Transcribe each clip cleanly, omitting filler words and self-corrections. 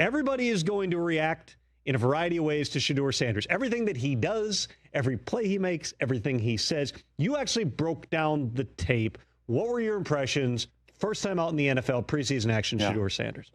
Everybody is going to react in a variety of ways to Shedeur Sanders. Everything that he does, every play he makes, everything he says. You actually broke down the tape. What were your impressions? First time out in the NFL, preseason action, Shedeur Sanders.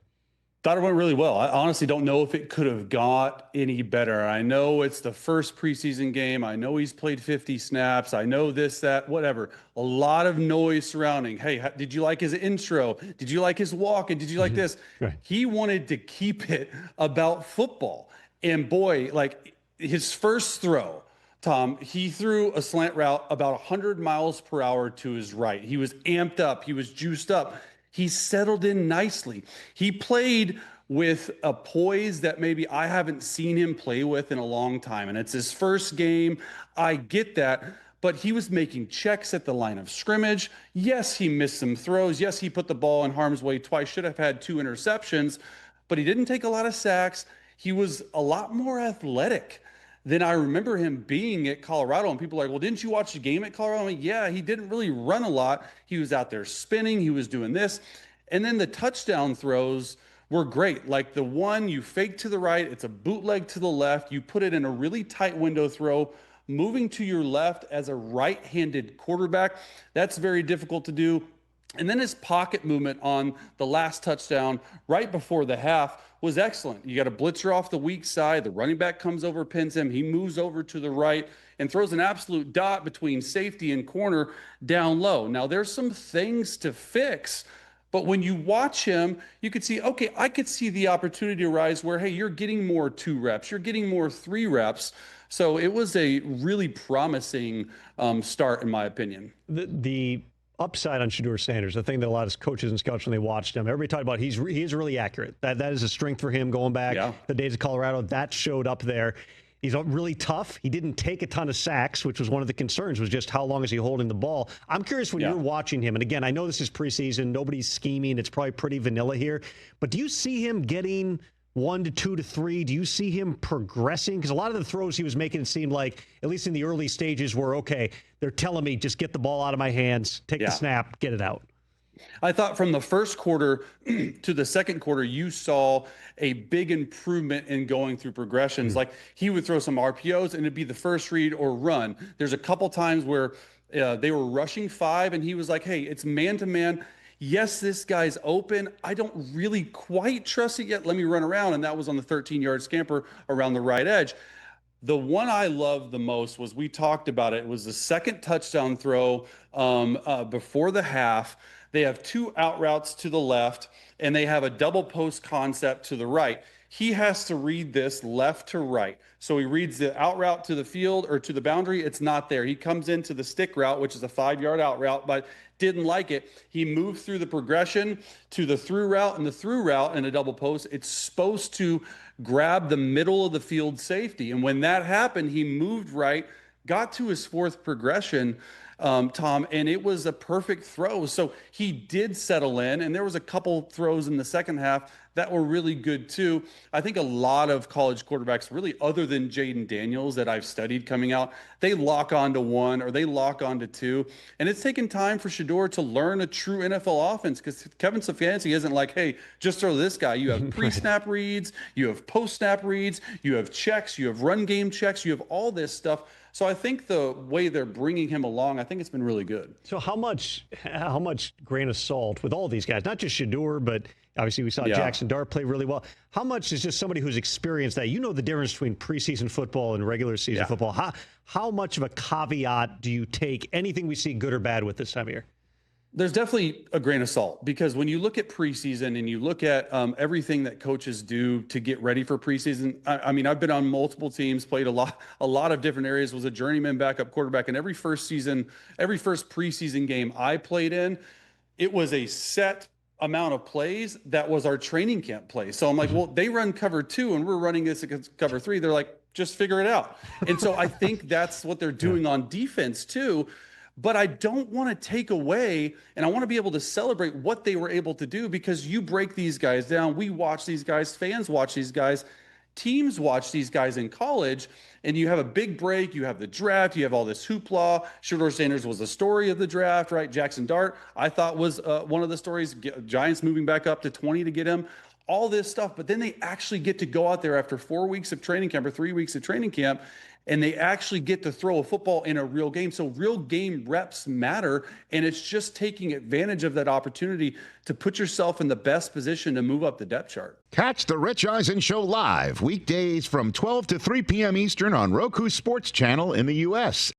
Thought it went really well. I honestly don't know if it could have got any better. I know it's the first preseason game. I know he's played 50 snaps. I know this, that, whatever. A lot of noise surrounding. Hey, did you like his intro? Did you like his walk? And did you like this? Right. He wanted to keep it about football. And boy, like his first throw, Tom, he threw a slant route about 100 miles per hour to his right. He was amped up. He was juiced up. He settled in nicely. He played with a poise that maybe I haven't seen him play with in a long time. And it's his first game. I get that. But he was making checks at the line of scrimmage. Yes, he missed some throws. Yes, he put the ball in harm's way twice. Should have had 2 interceptions. But he didn't take a lot of sacks. He was a lot more athletic than I remember him being at Colorado. And people are like, well, didn't you watch the game at Colorado? I'm like, yeah, he didn't really run a lot. He was out there spinning. He was doing this. And then the touchdown throws were great. Like the one you fake to the right, it's a bootleg to the left. You put it in a really tight window throw, moving to your left as a right-handed quarterback. That's very difficult to do. And then his pocket movement on the last touchdown right before the half was excellent. You got a blitzer off the weak side. The running back comes over, pins him. He moves over to the right and throws an absolute dot between safety and corner down low. Now, there's some things to fix, but when you watch him, you could see, okay, I could see the opportunity arise where, hey, you're getting more 2 reps. You're getting more 3 reps. So it was a really promising start, in my opinion. The upside on Shedeur Sanders, the thing that a lot of coaches and scouts, when they watched him, everybody talked about, he is really accurate. That is a strength for him going back the days of Colorado. That showed up there. He's really tough. He didn't take a ton of sacks, which was one of the concerns, was just how long is he holding the ball. I'm curious when you're watching him, and again, I know this is preseason, nobody's scheming, it's probably pretty vanilla here, but do you see him getting 1 to 2 to 3? Do you see him progressing? Because a lot of the throws he was making, it seemed like, at least in the early stages, were, okay, they're telling me just get the ball out of my hands, take the snap, get it out. I thought from the first quarter to the second quarter, you saw a big improvement in going through progressions. Like he would throw some RPOs and it'd be the first read or run. There's a couple times where they were rushing 5 and he was like, hey, it's man-to-man. Yes, this guy's open. I don't really quite trust it yet. Let me run around. And that was on the 13-yard scamper around the right edge. The one I loved the most was, we talked about it, was the second touchdown throw before the half. They have 2 out routes to the left, and they have a double post concept to the right. He has to read this left to right. So he reads the out route to the field or to the boundary. It's not there. He comes into the stick route, which is a 5-yard out route, but didn't like it. He moved through the progression to the through route, and the through route in a double post, it's supposed to grab the middle of the field safety. And when that happened, he moved right, got to his 4th progression, Tom, and it was a perfect throw. So he did settle in, and there was a couple throws in the second half that were really good too. I think a lot of college quarterbacks, really other than Jaden Daniels that I've studied coming out, they lock onto 1 or they lock onto 2. And it's taken time for Shedeur to learn a true NFL offense, because Kevin Stefanski isn't like, hey, just throw this guy. You have pre-snap reads, you have post-snap reads, you have checks, you have run game checks, you have all this stuff. So I think the way they're bringing him along, I think it's been really good. So how much grain of salt with all these guys, not just Shedeur, but obviously we saw Jackson Dart play really well. How much is just somebody who's experienced that? You know the difference between preseason football and regular season football. How much of a caveat do you take anything we see good or bad with this time of year? There's definitely a grain of salt, because when you look at preseason and you look at everything that coaches do to get ready for preseason, I mean, I've been on multiple teams, played a lot of different areas, was a journeyman backup quarterback, and every first preseason game I played in, it was a set amount of plays that was our training camp plays. So I'm like, well, they run cover 2 and we're running this against cover 3. They're like, just figure it out. And so I think that's what they're doing on defense too. But I don't want to take away, and I want to be able to celebrate what they were able to do, because you break these guys down. We watch these guys, fans watch these guys, teams watch these guys in college, and you have a big break, you have the draft, you have all this hoopla. Shedeur Sanders was the story of the draft, right? Jackson Dart, I thought, was one of the stories. Giants moving back up to 20 to get him. all this stuff, but then they actually get to go out there after 4 weeks of training camp or 3 weeks of training camp, and they actually get to throw a football in a real game. So real game reps matter, and it's just taking advantage of that opportunity to put yourself in the best position to move up the depth chart. Catch the Rich Eisen Show live weekdays from 12 to 3 p.m. Eastern on Roku Sports Channel in the U.S.